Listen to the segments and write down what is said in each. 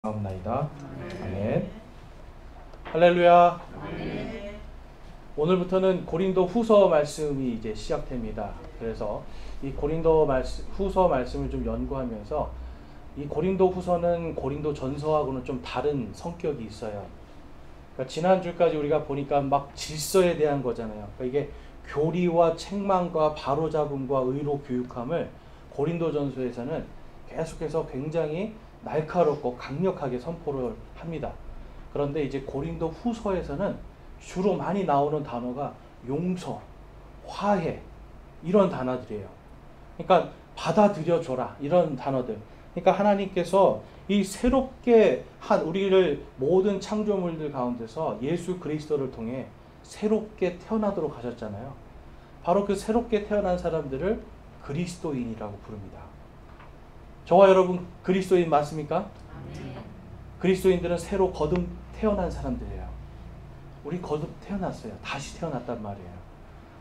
나옵나이다. 아멘. 할렐루야. 오늘부터는 고린도 후서 말씀이 이제 시작됩니다. 그래서 이 고린도 후서 말씀을 좀 연구하면서 이 고린도 후서는 고린도 전서하고는 좀 다른 성격이 있어요. 그러니까 지난주까지 우리가 보니까 막 질서에 대한 거잖아요. 그러니까 이게 교리와 책망과 바로잡음과 의로 교육함을 고린도 전서에서는 계속해서 굉장히 날카롭고 강력하게 선포를 합니다. 그런데 이제 고린도 후서에서는 주로 많이 나오는 단어가 용서, 화해 이런 단어들이에요. 그러니까 받아들여줘라 이런 단어들. 그러니까 하나님께서 이 새롭게 한 우리를 모든 창조물들 가운데서 예수 그리스도를 통해 새롭게 태어나도록 하셨잖아요. 바로 그 새롭게 태어난 사람들을 그리스도인이라고 부릅니다. 저와 여러분 그리스도인 맞습니까? 그리스도인들은 새로 거듭 태어난 사람들이에요. 우리 거듭 태어났어요. 다시 태어났단 말이에요.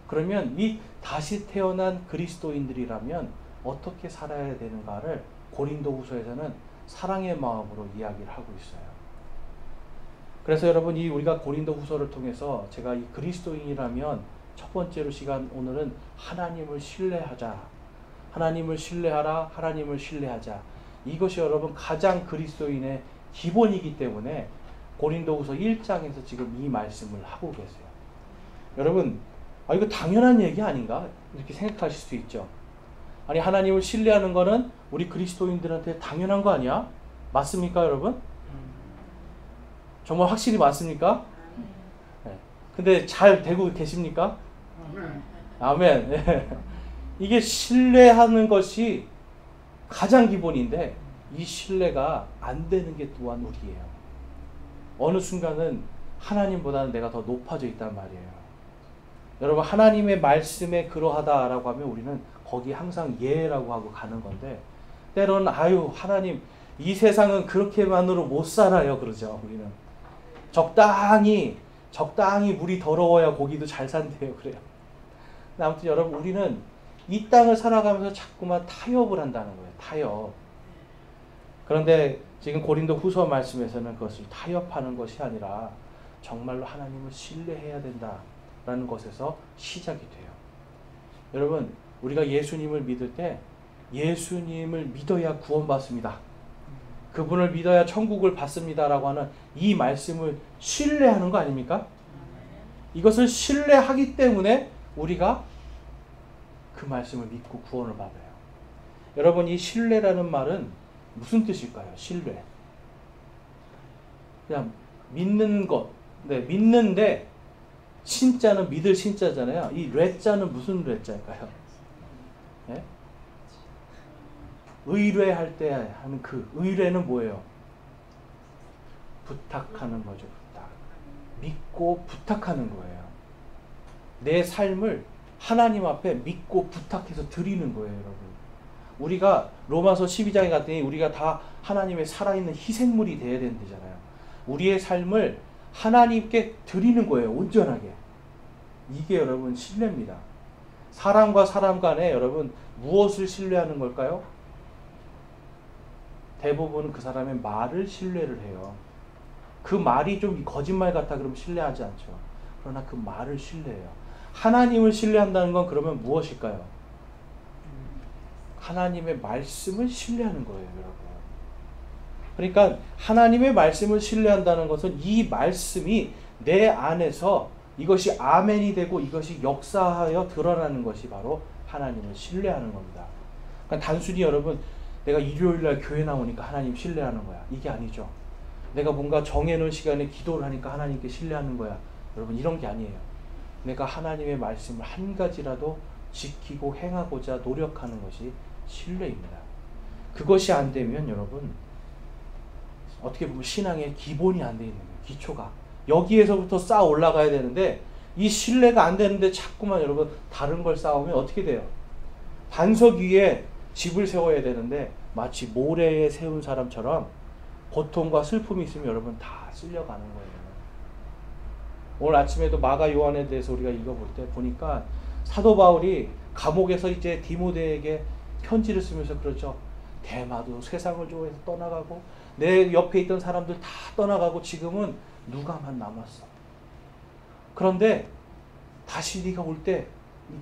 그러면 이 다시 태어난 그리스도인들이라면 어떻게 살아야 되는가를 고린도후서에서는 사랑의 마음으로 이야기를 하고 있어요. 그래서 여러분 이 우리가 고린도후서를 통해서 제가 이 그리스도인이라면 첫 번째로 오늘은 하나님을 신뢰하자. 하나님을 신뢰하라. 하나님을 신뢰하자. 이것이 여러분 가장 그리스도인의 기본이기 때문에 고린도후서 1장에서 지금 이 말씀을 하고 계세요. 여러분, 이거 당연한 얘기 아닌가? 이렇게 생각하실 수 있죠. 아니 하나님을 신뢰하는 거는 우리 그리스도인들한테 당연한 거 아니야? 맞습니까, 여러분? 정말 확실히 맞습니까? 네. 근데 잘 되고 계십니까? 아멘. 아멘. 이게 신뢰하는 것이 가장 기본인데 이 신뢰가 안 되는 게 또한 우리예요. 어느 순간은 하나님보다는 내가 더 높아져 있단 말이에요. 여러분 하나님의 말씀에 그러하다라고 하면 우리는 거기 항상 예라고 하고 가는 건데 때로는 하나님 이 세상은 그렇게만으로 못 살아요 그러죠. 우리는 적당히 물이 더러워야 고기도 잘 산대요. 그래요. 아무튼 여러분 우리는 이 땅을 살아가면서 자꾸만 타협을 한다는 거예요. 타협. 그런데 지금 고린도 후서 말씀에서는 그것을 타협하는 것이 아니라 정말로 하나님을 신뢰해야 된다라는 것에서 시작이 돼요. 여러분 우리가 예수님을 믿을 때 예수님을 믿어야 구원받습니다. 그분을 믿어야 천국을 받습니다라고 하는 이 말씀을 신뢰하는 거 아닙니까? 이것을 신뢰하기 때문에 우리가 그 말씀을 믿고 구원을 받아요. 여러분 이 신뢰라는 말은 무슨 뜻일까요? 신뢰. 그냥 믿는 것. 네, 믿는데 신자는 믿을 신자잖아요. 이 레자는 무슨 레자일까요? 네? 의뢰할 때 하는 그 의뢰는 뭐예요? 부탁하는 거죠. 부탁. 믿고 부탁하는 거예요. 내 삶을 하나님 앞에 믿고 부탁해서 드리는 거예요, 여러분. 우리가 로마서 12장에 갔더니 우리가 다 하나님의 살아있는 희생물이 되어야 된다잖아요. 우리의 삶을 하나님께 드리는 거예요, 온전하게. 이게 여러분 신뢰입니다. 사람과 사람 간에 여러분 무엇을 신뢰하는 걸까요? 대부분 그 사람의 말을 신뢰를 해요. 그 말이 좀 거짓말 같아 그러면 신뢰하지 않죠. 그러나 그 말을 신뢰해요. 하나님을 신뢰한다는 건 그러면 무엇일까요? 하나님의 말씀을 신뢰하는 거예요, 여러분. 그러니까 하나님의 말씀을 신뢰한다는 것은 이 말씀이 내 안에서 이것이 아멘이 되고 이것이 역사하여 드러나는 것이 바로 하나님을 신뢰하는 겁니다. 그러니까 단순히 여러분 내가 일요일날 교회 나오니까 하나님 신뢰하는 거야. 이게 아니죠. 내가 뭔가 정해놓은 시간에 기도를 하니까 하나님께 신뢰하는 거야. 여러분 이런 게 아니에요. 내가 하나님의 말씀을 한 가지라도 지키고 행하고자 노력하는 것이 신뢰입니다. 그것이 안 되면 여러분 어떻게 보면 신앙의 기본이 안 돼 있는 거예요. 기초가. 여기에서부터 쌓아 올라가야 되는데 이 신뢰가 안 되는데 자꾸만 여러분 다른 걸 쌓으면 어떻게 돼요? 반석 위에 집을 세워야 되는데 마치 모래에 세운 사람처럼 고통과 슬픔이 있으면 여러분 다 쓸려가는 거예요. 오늘 아침에도 마가 요한에 대해서 우리가 읽어볼 때 보니까 사도 바울이 감옥에서 이제 디모데에게 편지를 쓰면서 그러죠. 대마도 세상을 좋아해서 떠나가고 내 옆에 있던 사람들 다 떠나가고 지금은 누가만 남았어. 그런데 다시 네가 올 때,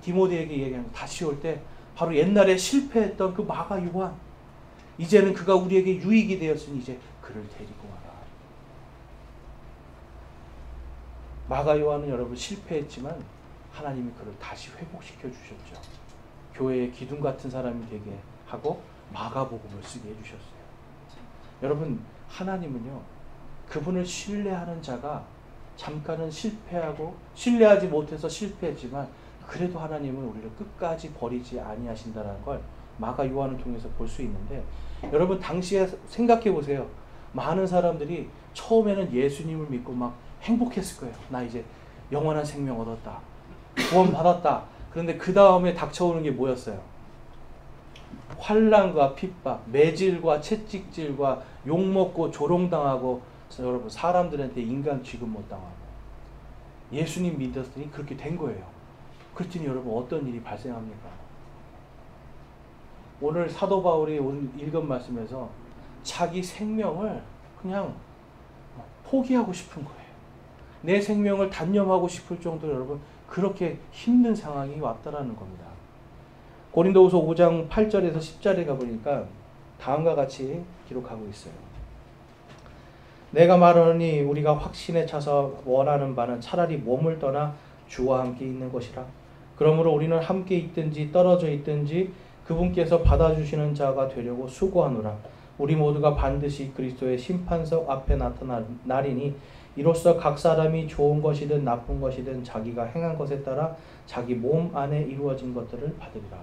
디모데에게 얘기하는 거, 다시 올 때 바로 옛날에 실패했던 그 마가 요한, 이제는 그가 우리에게 유익이 되었으니 이제 그를 데리고 와라. 마가 요한은 여러분 실패했지만 하나님이 그를 다시 회복시켜 주셨죠. 교회의 기둥 같은 사람이 되게 하고 마가복음을 쓰게 해주셨어요. 여러분, 하나님은요, 그분을 신뢰하는 자가 잠깐은 실패하고 신뢰하지 못해서 실패했지만 그래도 하나님은 우리를 끝까지 버리지 아니하신다는 걸 마가 요한을 통해서 볼 수 있는데, 여러분 당시에 생각해 보세요. 많은 사람들이 처음에는 예수님을 믿고 막 행복했을 거예요. 나 이제 영원한 생명 얻었다, 구원 받았다. 그런데 그 다음에 닥쳐오는 게 뭐였어요? 환난과 핍박, 매질과 채찍질과 욕먹고 조롱당하고, 여러분 사람들한테 인간 취급 못 당하고. 예수님 믿었더니 그렇게 된 거예요. 그랬더니 여러분 어떤 일이 발생합니까? 오늘 사도 바울이 오늘 읽은 말씀에서 자기 생명을 그냥 포기하고 싶은 거예요. 내 생명을 단념하고 싶을 정도로 여러분 그렇게 힘든 상황이 왔다라는 겁니다. 고린도후서 5장 8절에서 10절에 가보니까 다음과 같이 기록하고 있어요. 내가 말하노니 우리가 확신에 차서 원하는 바는 차라리 몸을 떠나 주와 함께 있는 것이라. 그러므로 우리는 함께 있든지 떨어져 있든지 그분께서 받아주시는 자가 되려고 수고하노라. 우리 모두가 반드시 그리스도의 심판석 앞에 나타나리니 이로써 각 사람이 좋은 것이든 나쁜 것이든 자기가 행한 것에 따라 자기 몸 안에 이루어진 것들을 받으리라.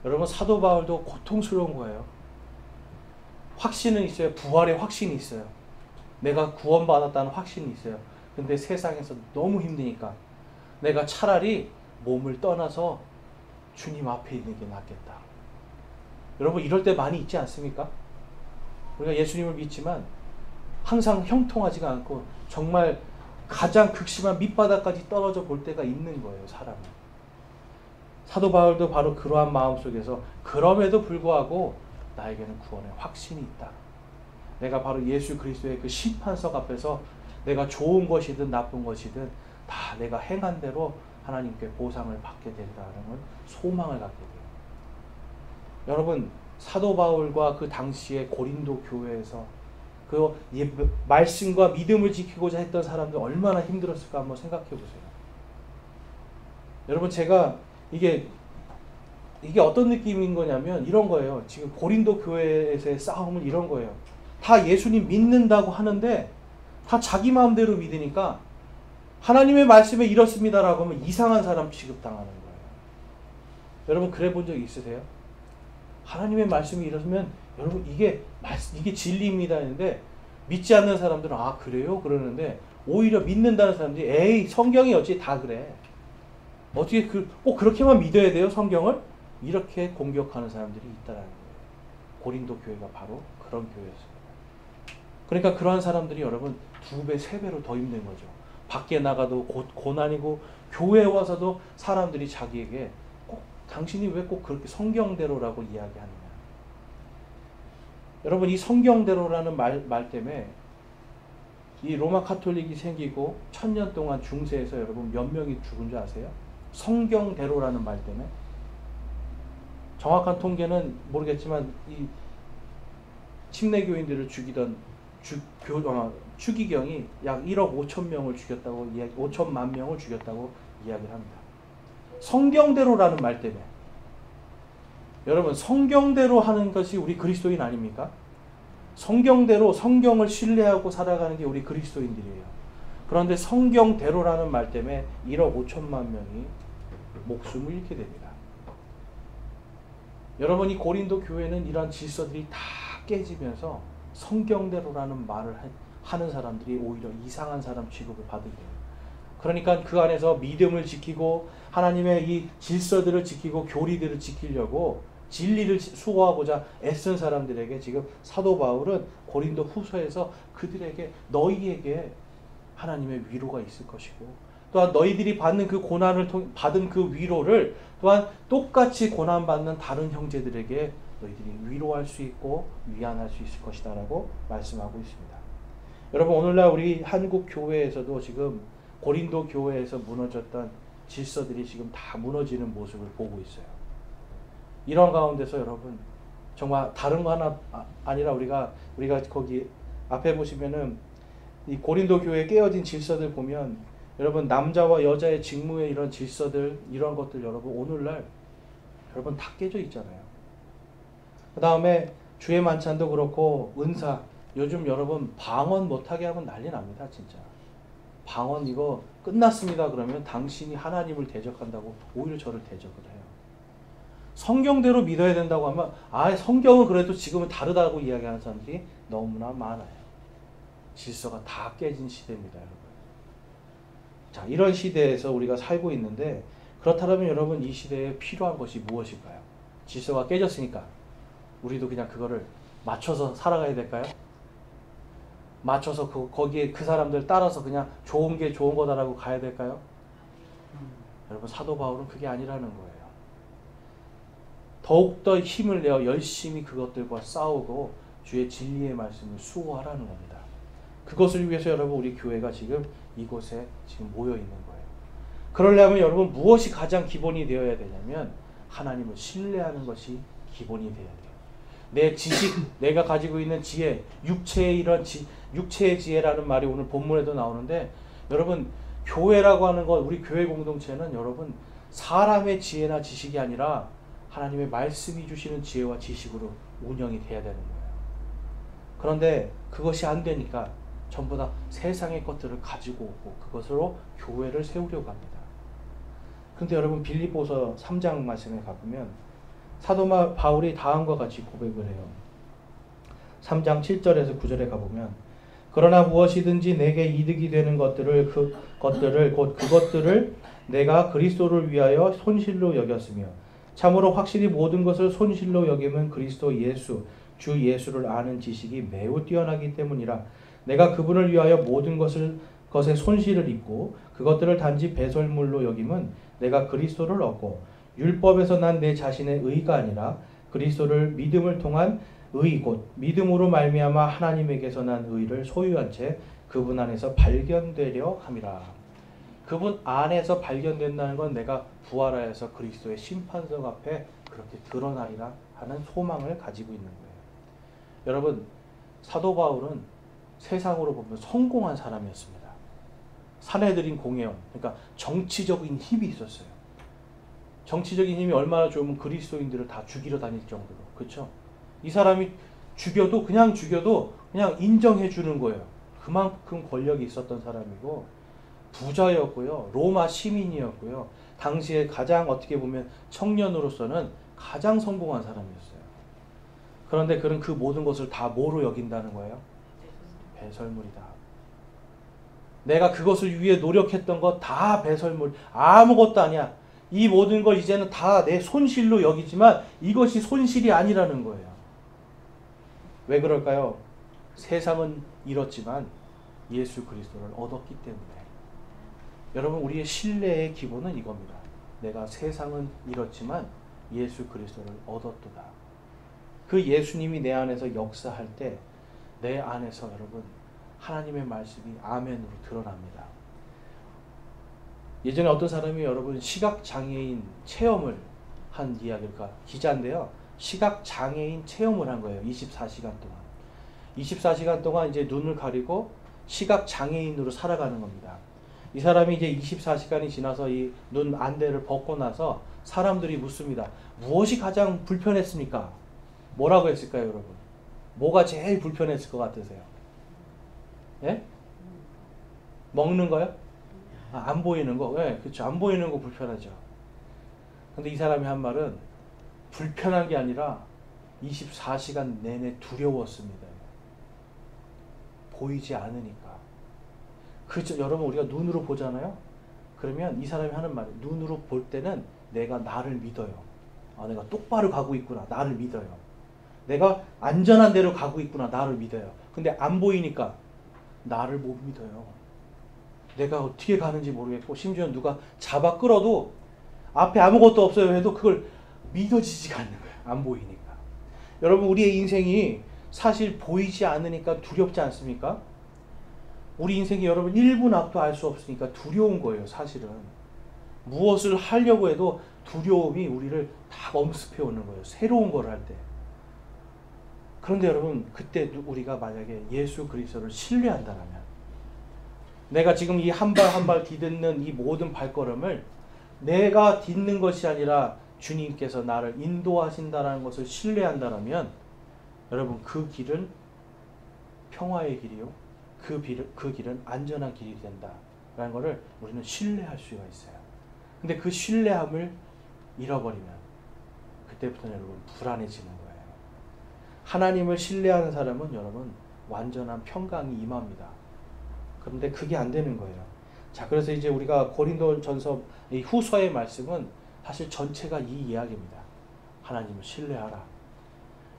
여러분, 사도 바울도 고통스러운 거예요. 확신은 있어요. 부활의 확신이 있어요. 내가 구원받았다는 확신이 있어요. 근데 세상에서 너무 힘드니까 내가 차라리 몸을 떠나서 주님 앞에 있는 게 낫겠다. 여러분, 이럴 때 많이 있지 않습니까? 우리가 예수님을 믿지만 항상 형통하지가 않고 정말 가장 극심한 밑바닥까지 떨어져 볼 때가 있는 거예요, 사람은. 사도 바울도 바로 그러한 마음 속에서 그럼에도 불구하고 나에게는 구원의 확신이 있다. 내가 바로 예수 그리스도의 그 심판석 앞에서 내가 좋은 것이든 나쁜 것이든 다 내가 행한 대로 하나님께 보상을 받게 된다는 걸 소망을 갖게 돼요. 여러분, 사도 바울과 그 당시에 고린도 교회에서 그 말씀과 믿음을 지키고자 했던 사람들 얼마나 힘들었을까 한번 생각해 보세요. 여러분, 제가 이게 어떤 느낌인 거냐면 이런 거예요. 지금 고린도 교회에서의 싸움은 이런 거예요. 다 예수님 믿는다고 하는데 다 자기 마음대로 믿으니까 하나님의 말씀에 이렇습니다라고 하면 이상한 사람 취급당하는 거예요. 여러분, 그래 본 적 있으세요? 하나님의 말씀이 이러면 여러분 이게 진리입니다 했는데 믿지 않는 사람들은 아 그래요? 그러는데 오히려 믿는다는 사람들이 에이 성경이 어찌 다 그래. 어떻게 꼭 그렇게만 믿어야 돼요 성경을? 이렇게 공격하는 사람들이 있다라는 거예요. 고린도 교회가 바로 그런 교회였어요. 그러니까 그러한 사람들이 여러분 2배, 3배로 더 힘든 거죠. 밖에 나가도 고난이고 교회에 와서도 사람들이 자기에게 꼭 당신이 왜 꼭 그렇게 성경대로라고 이야기하느냐. 여러분, 이 성경대로라는 말 때문에 이 로마 카톨릭이 생기고 1000년 동안 중세에서 여러분 몇 명이 죽은 줄 아세요? 성경대로라는 말 때문에. 정확한 통계는 모르겠지만 이 침례교인들을 죽이던 추기경이 약 1억 5천 명을 죽였다고 5천만 명을 죽였다고 이야기를 합니다. 성경대로라는 말 때문에. 여러분, 성경대로 하는 것이 우리 그리스도인 아닙니까? 성경대로 성경을 신뢰하고 살아가는 게 우리 그리스도인들이에요. 그런데 성경대로라는 말 때문에 1억 5천만 명이 목숨을 잃게 됩니다. 여러분, 이 고린도 교회는 이러한 질서들이 다 깨지면서 성경대로라는 말을 하는 사람들이 오히려 이상한 사람 취급을 받게 돼요. 그러니까 그 안에서 믿음을 지키고 하나님의 이 질서들을 지키고 교리들을 지키려고 진리를 수호하고자 애쓴 사람들에게 지금 사도 바울은 고린도 후서에서 그들에게 너희에게 하나님의 위로가 있을 것이고 또한 너희들이 받는 그 고난을 받은 그 위로를 또한 똑같이 고난받는 다른 형제들에게 너희들이 위로할 수 있고 위안할 수 있을 것이다 라고 말씀하고 있습니다. 여러분, 오늘날 우리 한국 교회에서도 지금 고린도 교회에서 무너졌던 질서들이 지금 다 무너지는 모습을 보고 있어요. 이런 가운데서 여러분, 정말 다른 거 하나 아니라 우리가 거기 앞에 보시면은 이 고린도 교회에 깨어진 질서들 보면, 여러분, 남자와 여자의 직무의 이런 질서들, 이런 것들 여러분 오늘날 여러분 다 깨져 있잖아요. 그 다음에 주의 만찬도 그렇고 은사, 요즘 여러분 방언 못하게 하면 난리 납니다. 진짜 방언 이거 끝났습니다 그러면 당신이 하나님을 대적한다고 오히려 저를 대적을 해요. 성경대로 믿어야 된다고 하면 성경은 그래도 지금은 다르다고 이야기하는 사람들이 너무나 많아요. 질서가 다 깨진 시대입니다, 여러분. 자, 이런 시대에서 우리가 살고 있는데, 그렇다면 여러분 이 시대에 필요한 것이 무엇일까요? 질서가 깨졌으니까 우리도 그냥 그거를 맞춰서 살아가야 될까요? 맞춰서 거기에 그 사람들 따라서 그냥 좋은 게 좋은 거다라고 가야 될까요? 여러분, 사도 바울은 그게 아니라는 거예요. 더욱더 힘을 내어 열심히 그것들과 싸우고 주의 진리의 말씀을 수호하라는 겁니다. 그것을 위해서 여러분 우리 교회가 지금 이곳에 지금 모여 있는 거예요. 그러려면 여러분 무엇이 가장 기본이 되어야 되냐면 하나님을 신뢰하는 것이 기본이 되어야 돼요. 내 지식, 내가 가지고 있는 지혜, 육체의 육체의 지혜라는 말이 오늘 본문에도 나오는데, 여러분 교회라고 하는 것, 우리 교회 공동체는 여러분 사람의 지혜나 지식이 아니라 하나님의 말씀이 주시는 지혜와 지식으로 운영이 돼야 되는 거예요. 그런데 그것이 안 되니까 전부 다 세상의 것들을 가지고 오고 그것으로 교회를 세우려고 합니다. 그런데 여러분 빌립보서 3장 말씀에 가보면 사도 바울이 다음과 같이 고백을 해요. 3장 7절에서 9절에 가보면, 그러나 무엇이든지 내게 이득이 되는 것들을 그것들을 내가 그리스도를 위하여 손실로 여겼으며, 참으로 확실히 모든 것을 손실로 여김은 그리스도 예수 주 예수를 아는 지식이 매우 뛰어나기 때문이라. 내가 그분을 위하여 모든 것에 손실을 입고 그것들을 단지 배설물로 여김은 내가 그리스도를 얻고 율법에서 난 내 자신의 의가 아니라 그리스도를 믿음을 통한 의 곧 믿음으로 말미암아 하나님에게서 난 의를 소유한 채 그분 안에서 발견되려 함이라. 그분 안에서 발견된다는 건 내가 부활하여서 그리스도의 심판석 앞에 그렇게 드러나리라 하는 소망을 가지고 있는 거예요. 여러분, 사도 바울은 세상으로 보면 성공한 사람이었습니다. 사내들인 공회원, 그러니까 정치적인 힘이 있었어요. 정치적인 힘이 얼마나 좋으면 그리스도인들을 다 죽이러 다닐 정도로. 그렇죠? 이 사람이 죽여도 그냥 인정해 주는 거예요. 그만큼 권력이 있었던 사람이고 부자였고요. 로마 시민이었고요. 당시에 가장 어떻게 보면 청년으로서는 가장 성공한 사람이었어요. 그런데 그는 그 모든 것을 다 뭐로 여긴다는 거예요? 배설물이다. 내가 그것을 위해 노력했던 것 다 배설물, 아무것도 아니야. 이 모든 걸 이제는 다 내 손실로 여기지만 이것이 손실이 아니라는 거예요. 왜 그럴까요? 세상은 잃었지만 예수 그리스도를 얻었기 때문에. 여러분, 우리의 신뢰의 기본은 이겁니다. 내가 세상은 잃었지만 예수 그리스도를 얻었도다. 그 예수님이 내 안에서 역사할 때 내 안에서 여러분 하나님의 말씀이 아멘으로 드러납니다. 예전에 어떤 사람이 여러분 시각장애인 체험을 한 이야기가 기자인데요. 시각장애인 체험을 한 거예요. 24시간 동안. 24시간 동안 이제 눈을 가리고 시각장애인으로 살아가는 겁니다. 이 사람이 이제 24시간이 지나서 이 눈 안대를 벗고 나서 사람들이 묻습니다. 무엇이 가장 불편했습니까? 뭐라고 했을까요, 여러분? 뭐가 제일 불편했을 것 같으세요? 예? 먹는 거요? 안 보이는 거? 예, 그렇죠. 안 보이는 거 불편하죠. 근데 이 사람이 한 말은 불편한 게 아니라 24시간 내내 두려웠습니다. 보이지 않으니까. 그렇죠. 여러분, 우리가 눈으로 보잖아요. 그러면 이 사람이 하는 말이, 눈으로 볼 때는 내가 나를 믿어요. 내가 똑바로 가고 있구나. 나를 믿어요. 내가 안전한 데로 가고 있구나. 나를 믿어요. 근데 안 보이니까 나를 못 믿어요. 내가 어떻게 가는지 모르겠고, 심지어 누가 잡아 끌어도 앞에 아무것도 없어요 해도 그걸 믿어지지가 않는 거예요. 안 보이니까. 여러분 우리의 인생이 사실 보이지 않으니까 두렵지 않습니까? 우리 인생이 여러분 1분 앞도 알 수 없으니까 두려운 거예요. 사실은 무엇을 하려고 해도 두려움이 우리를 다 엄습해 오는 거예요. 새로운 걸 할 때. 그런데 여러분 그때 우리가 만약에 예수 그리스도를 신뢰한다면, 내가 지금 이 한 발 한 발 디딛는 이 모든 발걸음을 내가 딛는 것이 아니라 주님께서 나를 인도하신다는 것을 신뢰한다면, 여러분 그 길은 평화의 길이요, 그 길은 안전한 길이 된다라는 것을 우리는 신뢰할 수가 있어요. 근데 그 신뢰함을 잃어버리면 그때부터는 여러분 불안해지는 거예요. 하나님을 신뢰하는 사람은 여러분 완전한 평강이 임합니다. 그런데 그게 안 되는 거예요. 자, 그래서 이제 우리가 고린도전서 이 후서의 말씀은 사실 전체가 이 이야기입니다. 하나님을 신뢰하라.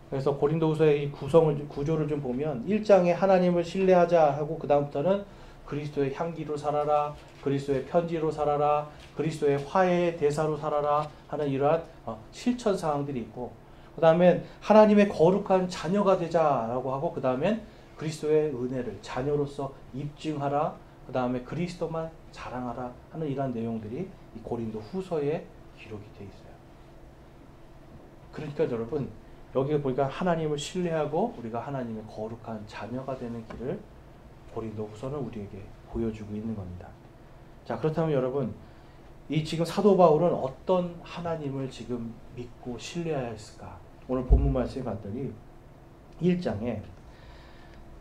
그래서 고린도후서의 이 구조를 좀 보면 1장에 하나님을 신뢰하자 하고 그 다음부터는 그리스도의 향기로 살아라, 그리스도의 편지로 살아라, 그리스도의 화해의 대사로 살아라 하는 이러한 실천 사항들이 있고, 그 다음엔 하나님의 거룩한 자녀가 되자라고 하고, 그 다음엔 그리스도의 은혜를 자녀로서 입증하라, 그 다음에 그리스도만 자랑하라 하는 이러한 내용들이 이 고린도 후서에 기록이 되어 있어요. 그러니까 여러분 여기 보니까 하나님을 신뢰하고 우리가 하나님의 거룩한 자녀가 되는 길을 고린도 후서는 우리에게 보여주고 있는 겁니다. 자, 그렇다면 여러분 이 지금 사도 바울은 어떤 하나님을 지금 믿고 신뢰해야 했을까? 오늘 본문 말씀에 봤더니 1장에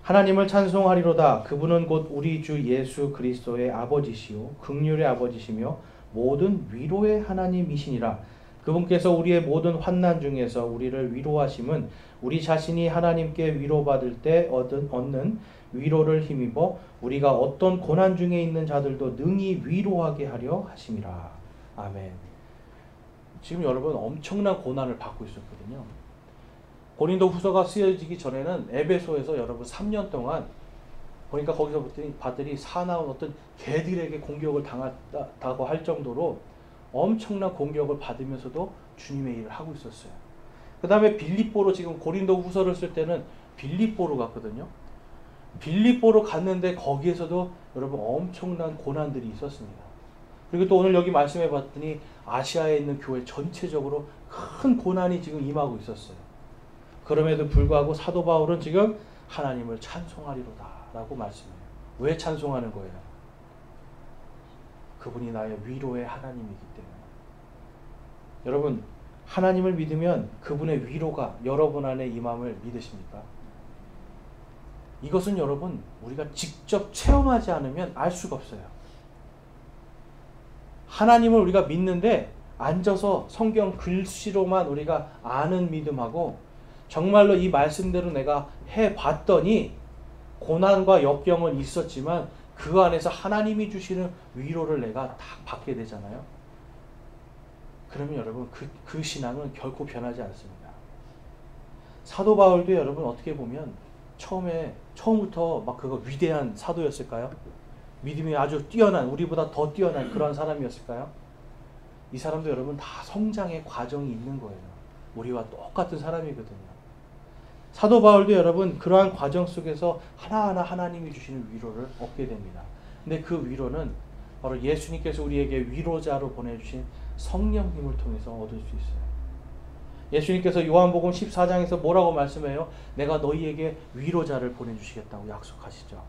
하나님을 찬송하리로다. 그분은 곧 우리 주 예수 그리스도의 아버지시요 긍휼의 아버지시며 모든 위로의 하나님이시니라. 그분께서 우리의 모든 환난 중에서 우리를 위로하심은 우리 자신이 하나님께 위로받을 때 얻는 위로를 힘입어 우리가 어떤 고난 중에 있는 자들도 능히 위로하게 하려 하심이라. 아멘. 지금 여러분 엄청난 고난을 받고 있었거든요. 고린도 후서가 쓰여지기 전에는 에베소에서 여러분 3년 동안 보니까 거기서 봤더니 사나운 어떤 개들에게 공격을 당했다고 할 정도로 엄청난 공격을 받으면서도 주님의 일을 하고 있었어요. 그 다음에 빌립보로, 지금 고린도 후서를 쓸 때는 빌립보로 갔거든요. 빌립보로 갔는데 거기에서도 여러분 엄청난 고난들이 있었습니다. 그리고 또 오늘 여기 말씀해 봤더니 아시아에 있는 교회 전체적으로 큰 고난이 지금 임하고 있었어요. 그럼에도 불구하고 사도 바울은 지금 하나님을 찬송하리로다 라고 말씀해요. 왜 찬송하는 거예요? 그분이 나의 위로의 하나님이기 때문에. 여러분 하나님을 믿으면 그분의 위로가 여러분 안에 임함을 믿으십니까? 이것은 여러분 우리가 직접 체험하지 않으면 알 수가 없어요. 하나님을 우리가 믿는데 앉아서 성경 글씨로만 우리가 아는 믿음하고 정말로 이 말씀대로 내가 해봤더니 고난과 역경은 있었지만 그 안에서 하나님이 주시는 위로를 내가 다 받게 되잖아요. 그러면 여러분 그 신앙은 결코 변하지 않습니다. 사도 바울도 여러분 어떻게 보면 처음부터 막 그거 위대한 사도였을까요? 믿음이 아주 뛰어난, 우리보다 더 뛰어난 그런 사람이었을까요? 이 사람도 여러분 다 성장의 과정이 있는 거예요. 우리와 똑같은 사람이거든요. 사도 바울도 여러분 그러한 과정 속에서 하나하나 하나님이 주시는 위로를 얻게 됩니다. 근데 그 위로는 바로 예수님께서 우리에게 위로자로 보내주신 성령님을 통해서 얻을 수 있어요. 예수님께서 요한복음 14장에서 뭐라고 말씀해요? 내가 너희에게 위로자를 보내주시겠다고 약속하시죠.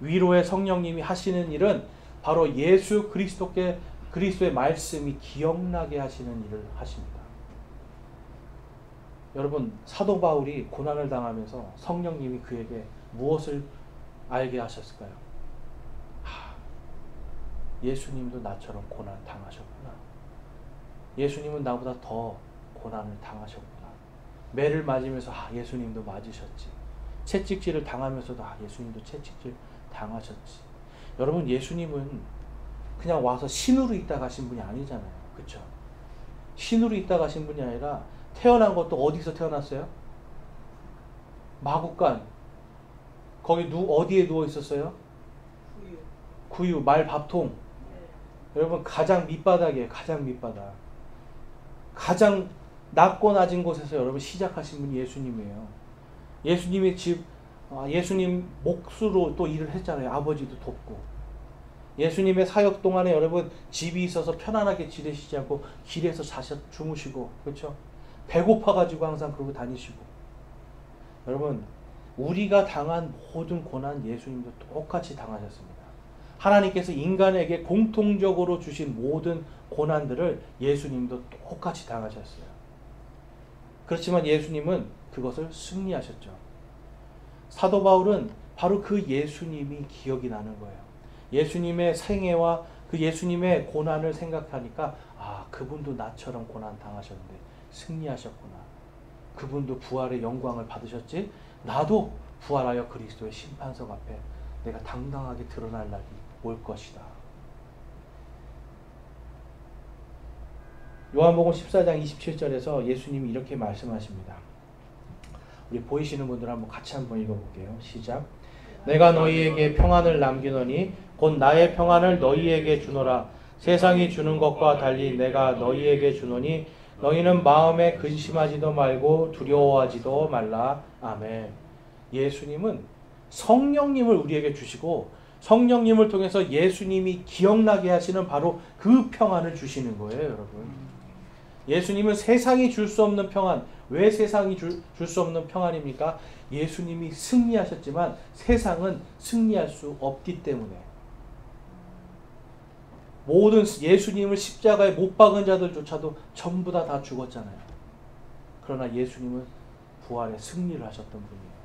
위로의 성령님이 하시는 일은 바로 예수 그리스도의 말씀이 기억나게 하시는 일을 하십니다. 여러분 사도 바울이 고난을 당하면서 성령님이 그에게 무엇을 알게 하셨을까요? 예수님도 나처럼 고난 당하셨구나. 예수님은 나보다 더 고난을 당하셨구나. 매를 맞으면서 예수님도 맞으셨지. 채찍질을 당하면서도 예수님도 채찍질 당하셨지. 여러분 예수님은 그냥 와서 신으로 있다 가신 분이 아니잖아요. 그렇죠? 신으로 있다 가신 분이 아니라 태어난 것도 어디서 태어났어요? 마구간. 거기 어디에 누워 있었어요? 구유, 말밥통. 여러분 가장 밑바닥이에요. 가장 밑바닥. 가장 낮고 낮은 곳에서 여러분 시작하신 분이 예수님이에요. 예수님의 집, 예수님 몫으로 또 일을 했잖아요. 아버지도 돕고. 예수님의 사역 동안에 여러분 집이 있어서 편안하게 지내시지 않고 길에서 주무시고, 그렇죠? 배고파가지고 항상 그러고 다니시고. 여러분, 우리가 당한 모든 고난 예수님도 똑같이 당하셨습니다. 하나님께서 인간에게 공통적으로 주신 모든 고난들을 예수님도 똑같이 당하셨어요. 그렇지만 예수님은 그것을 승리하셨죠. 사도 바울은 바로 그 예수님이 기억이 나는 거예요. 예수님의 생애와 그 예수님의 고난을 생각하니까 그분도 나처럼 고난 당하셨는데 승리하셨구나. 그분도 부활의 영광을 받으셨지, 나도 부활하여 그리스도의 심판석 앞에 내가 당당하게 드러날 날이 올 것이다. 요한복음 14장 27절에서 예수님이 이렇게 말씀하십니다. 우리 보이시는 분들 한번 같이 한번 읽어볼게요. 시작. 내가 너희에게 평안을 남기노니 곧 나의 평안을 너희에게 주노라. 세상이 주는 것과 달리 내가 너희에게 주노니 너희는 마음에 근심하지도 말고 두려워하지도 말라. 아멘. 예수님은 성령님을 우리에게 주시고 성령님을 통해서 예수님이 기억나게 하시는 바로 그 평안을 주시는 거예요, 여러분. 예수님은 세상이 줄 수 없는 평안. 왜 세상이 줄 수 없는 평안입니까? 예수님이 승리하셨지만 세상은 승리할 수 없기 때문에. 모든 예수님을 십자가에 못 박은 자들조차도 전부 다 죽었잖아요. 그러나 예수님은 부활의 승리를 하셨던 분이에요.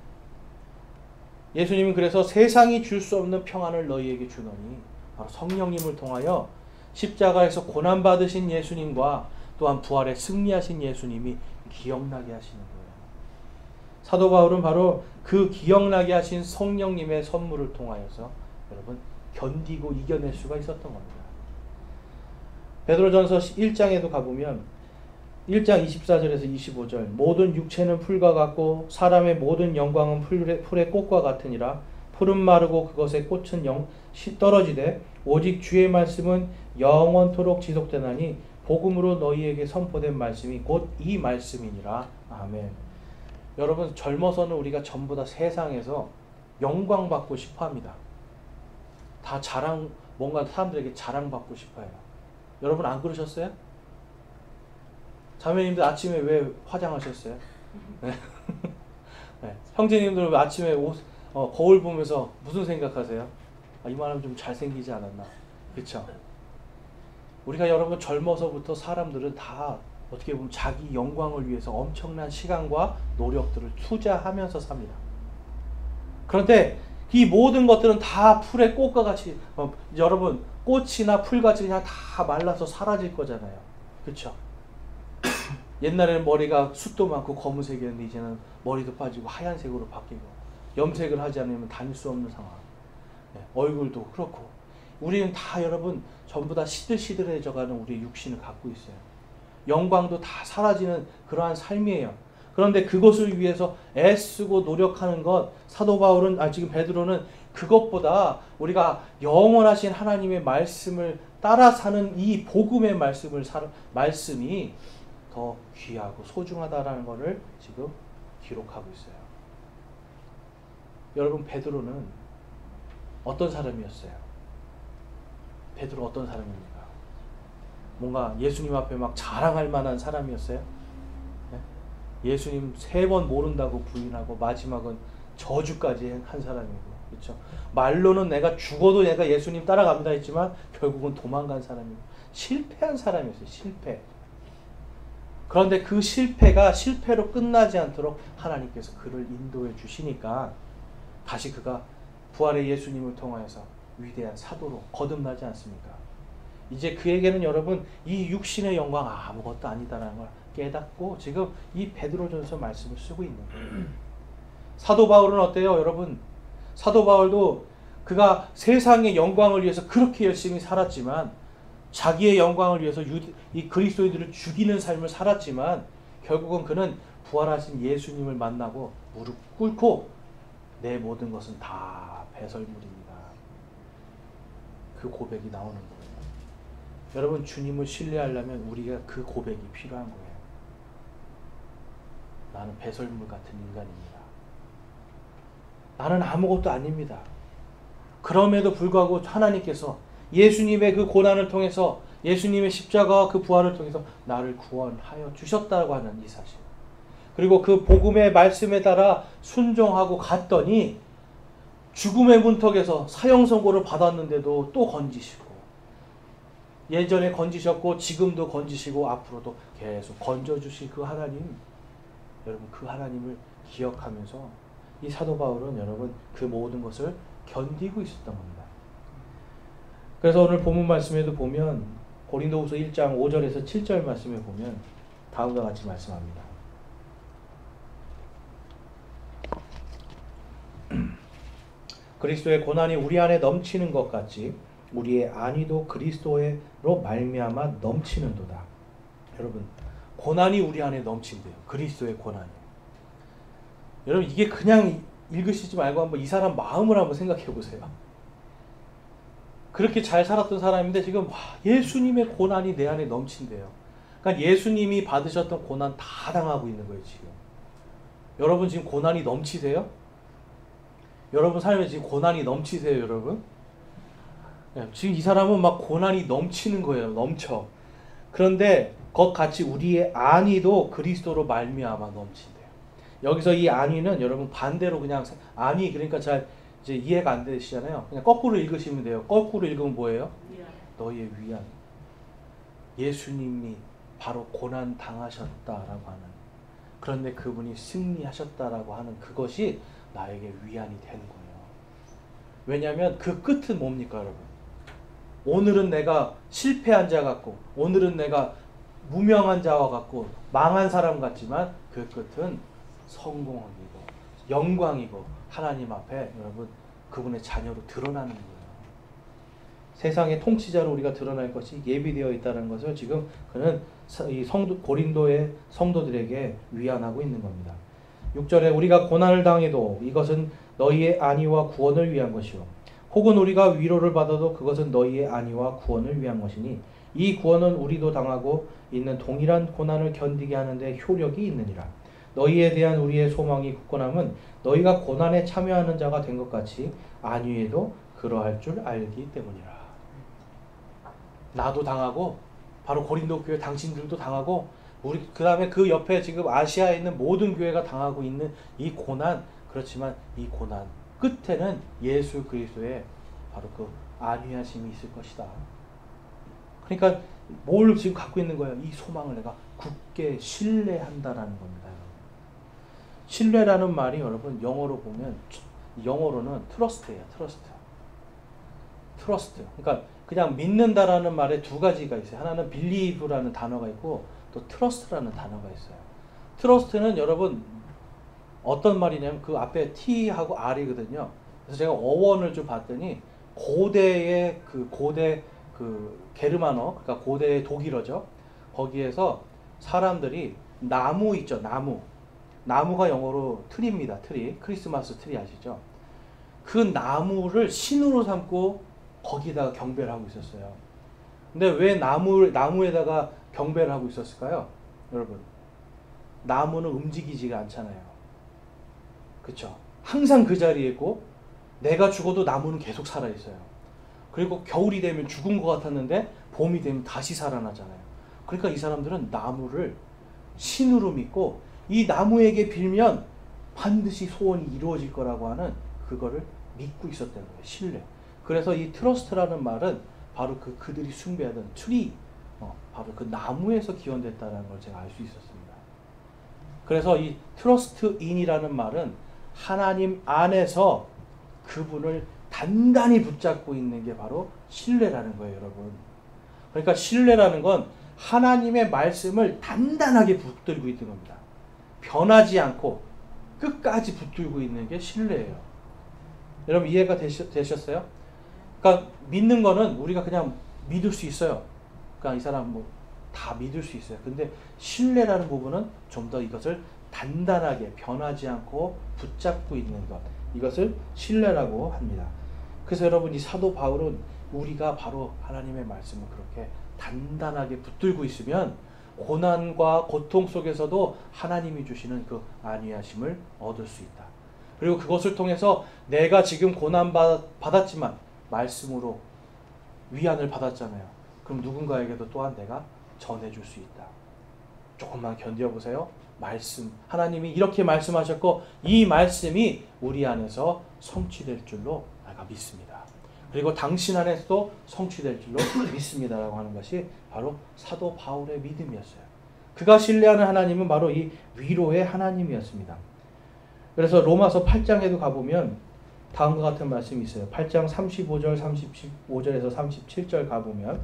예수님은 그래서 세상이 줄 수 없는 평안을 너희에게 주노니 바로 성령님을 통하여 십자가에서 고난받으신 예수님과 또한 부활에 승리하신 예수님이 기억나게 하시는 거예요. 사도 바울은 바로 그 기억나게 하신 성령님의 선물을 통하여서 여러분 견디고 이겨낼 수가 있었던 겁니다. 베드로전서 1장에도 가보면 1장 24절에서 25절 모든 육체는 풀과 같고 사람의 모든 영광은 풀의 꽃과 같으니라. 풀은 마르고 그것의 꽃은 떨어지되 오직 주의 말씀은 영원토록 지속되나니 복음으로 너희에게 선포된 말씀이 곧 이 말씀이니라. 아멘. 여러분, 젊어서는 우리가 전부 다 세상에서 영광받고 싶어합니다. 다 뭔가 사람들에게 자랑받고 싶어요. 여러분 안 그러셨어요? 자매님들 아침에 왜 화장하셨어요? 네. 네. 형제님들 아침에 거울 보면서 무슨 생각하세요? 이만하면 좀 잘생기지 않았나? 그렇죠? 우리가 여러분 젊어서부터 사람들은 다 어떻게 보면 자기 영광을 위해서 엄청난 시간과 노력들을 투자하면서 삽니다. 그런데 이 모든 것들은 다 풀의 꽃과 같이 여러분 꽃이나 풀같이 그냥 다 말라서 사라질 거잖아요. 그렇죠? 옛날에는 머리가 숱도 많고 검은색이었는데 이제는 머리도 빠지고 하얀색으로 바뀌고 염색을 하지 않으면 다닐 수 없는 상황. 네, 얼굴도 그렇고 우리는 다 여러분 전부 다 시들시들해져가는 우리의 육신을 갖고 있어요. 영광도 다 사라지는 그러한 삶이에요. 그런데 그것을 위해서 애쓰고 노력하는 것, 사도 바울은 지금 베드로는 그것보다 우리가 영원하신 하나님의 말씀을 따라 사는 이 복음의 말씀이 더 귀하고 소중하다라는 것을 지금 기록하고 있어요. 여러분, 베드로는 어떤 사람이었어요? 베드로 어떤 사람입니까? 뭔가 예수님 앞에 막 자랑할 만한 사람이었어요? 네? 예수님 3번 모른다고 부인하고 마지막은 저주까지 한 사람이고, 그렇죠? 말로는 내가 죽어도 내가 예수님 따라갑니다 했지만 결국은 도망간 사람이고 실패한 사람이었어요. 실패. 그런데 그 실패가 실패로 끝나지 않도록 하나님께서 그를 인도해 주시니까 다시 그가 부활의 예수님을 통하여서 위대한 사도로 거듭나지 않습니까? 이제 그에게는 여러분 이 육신의 영광 아무것도 아니다라는 걸 깨닫고 지금 이 베드로전서 말씀을 쓰고 있는 거예요. 사도 바울은 어때요, 여러분? 사도 바울도 그가 세상의 영광을 위해서 그렇게 열심히 살았지만 자기의 영광을 위해서 이 그리스도인들을 죽이는 삶을 살았지만 결국은 그는 부활하신 예수님을 만나고 무릎 꿇고 내 모든 것은 다 배설물입니다. 그 고백이 나오는 거예요. 여러분, 주님을 신뢰하려면 우리가 그 고백이 필요한 거예요. 나는 배설물 같은 인간입니다. 나는 아무것도 아닙니다. 그럼에도 불구하고 하나님께서 예수님의 그 고난을 통해서 예수님의 십자가와 그 부활을 통해서 나를 구원하여 주셨다고 하는 이 사실. 그리고 그 복음의 말씀에 따라 순종하고 갔더니 죽음의 문턱에서 사형 선고를 받았는데도 또 건지시고, 예전에 건지셨고 지금도 건지시고 앞으로도 계속 건져주실 그 하나님, 여러분 그 하나님을 기억하면서 이 사도 바울은 여러분 그 모든 것을 견디고 있었던 겁니다. 그래서 오늘 본문 말씀에도 보면 고린도후서 1장 5절에서 7절 말씀에 보면 다음과 같이 말씀합니다. 그리스도의 고난이 우리 안에 넘치는 것 같이 우리의 안위도 그리스도로 말미암아 넘치는도다. 여러분 고난이 우리 안에 넘친대요. 그리스도의 고난이. 여러분 이게 그냥 읽으시지 말고 한번 이 사람 마음을 한번 생각해 보세요. 그렇게 잘 살았던 사람인데 지금 예수님의 고난이 내 안에 넘친대요. 그러니까 예수님이 받으셨던 고난 다 당하고 있는 거예요 지금. 여러분 지금 고난이 넘치세요? 여러분 삶에 지금 고난이 넘치세요 여러분? 지금 이 사람은 막 고난이 넘치는 거예요. 넘쳐. 그런데 같이 우리의 안위도 그리스도로 말미암아 넘친대요. 여기서 이 안위는 여러분 반대로 그냥 안위 그러니까 잘 이제 이해가 안 되시잖아요. 그냥 거꾸로 읽으시면 돼요. 거꾸로 읽으면 뭐예요? 너희의 위안. 예수님이 바로 고난 당하셨다라고 하는, 그런데 그분이 승리하셨다라고 하는 그것이 나에게 위안이 되는 거예요. 왜냐하면 그 끝은 뭡니까 여러분? 오늘은 내가 실패한 자 같고 오늘은 내가 무명한 자와 같고 망한 사람 같지만 그 끝은 성공이고 영광이고 하나님 앞에 여러분 그분의 자녀로 드러나는 거예요. 세상의 통치자로 우리가 드러날 것이 예비되어 있다는 것을 지금 그는 이 고린도의 성도들에게 위안하고 있는 겁니다. 6절에 우리가 고난을 당해도 이것은 너희의 안위와 구원을 위한 것이요 혹은 우리가 위로를 받아도 그것은 너희의 안위와 구원을 위한 것이니 이 구원은 우리도 당하고 있는 동일한 고난을 견디게 하는데 효력이 있느니라. 너희에 대한 우리의 소망이 굳건함은 너희가 고난에 참여하는 자가 된 것 같이 안위에도 그러할 줄 알기 때문이라. 나도 당하고 바로 고린도 교회 당신들도 당하고 우리 그 다음에 그 옆에 지금 아시아에 있는 모든 교회가 당하고 있는 이 고난, 그렇지만 이 고난 끝에는 예수 그리스도의 바로 그 안위하심이 있을 것이다. 그러니까 뭘 지금 갖고 있는 거예요? 이 소망을 내가 굳게 신뢰한다라는 겁니다. 신뢰라는 말이 여러분 영어로 보면 영어로는 트러스트예요. 트러스트. 그러니까 그냥 믿는다라는 말에 두 가지가 있어요. 하나는 believe라는 단어가 있고 또 trust라는 단어가 있어요. trust는 여러분 어떤 말이냐면 그 앞에 T하고 R이거든요. 그래서 제가 어원을 좀 봤더니 고대 게르만어, 그러니까 고대 독일어죠. 거기에서 사람들이 나무 있죠, 나무가 영어로 트리입니다. 트리, 크리스마스 트리 아시죠? 그 나무를 신으로 삼고 거기다가 경배를 하고 있었어요. 근데 왜 나무에다가 경배를 하고 있었을까요? 여러분, 나무는 움직이지가 않잖아요. 그쵸? 항상 그 자리에 있고 내가 죽어도 나무는 계속 살아있어요. 그리고 겨울이 되면 죽은 것 같았는데 봄이 되면 다시 살아나잖아요. 그러니까 이 사람들은 나무를 신으로 믿고 이 나무에게 빌면 반드시 소원이 이루어질 거라고 하는 그거를 믿고 있었다는 거예요. 신뢰. 그래서 이 트러스트라는 말은 바로 그들이 숭배하던 트리, 바로 그 나무에서 기원됐다는 걸 제가 알 수 있었습니다. 그래서 이 트러스트 인이라는 말은 하나님 안에서 그분을 단단히 붙잡고 있는 게 바로 신뢰라는 거예요, 여러분. 그러니까 신뢰라는 건 하나님의 말씀을 단단하게 붙들고 있는 겁니다. 변하지 않고 끝까지 붙들고 있는 게 신뢰예요. 여러분 이해가 되셨어요? 그러니까 믿는 거는 우리가 그냥 믿을 수 있어요. 그러니까 이 사람 뭐 다 믿을 수 있어요. 근데 신뢰라는 부분은 좀 더 이것을 단단하게 변하지 않고 붙잡고 있는 것, 이것을 신뢰라고 합니다. 그래서 여러분 이 사도 바울은 우리가 바로 하나님의 말씀을 그렇게 단단하게 붙들고 있으면 고난과 고통 속에서도 하나님이 주시는 그 안위하심을 얻을 수 있다. 그리고 그것을 통해서 내가 지금 고난 받았지만 말씀으로 위안을 받았잖아요. 그럼 누군가에게도 또한 내가 전해줄 수 있다. 조금만 견뎌보세요. 말씀, 하나님이 이렇게 말씀하셨고 이 말씀이 우리 안에서 성취될 줄로 내가 믿습니다. 그리고 당신 안에서도 성취될 줄로 믿습니다라고 하는 것이 바로 사도 바울의 믿음이었어요. 그가 신뢰하는 하나님은 바로 이 위로의 하나님이었습니다. 그래서 로마서 8장에도 가보면 다음과 같은 말씀이 있어요. 8장 35절, 35절에서 37절 가보면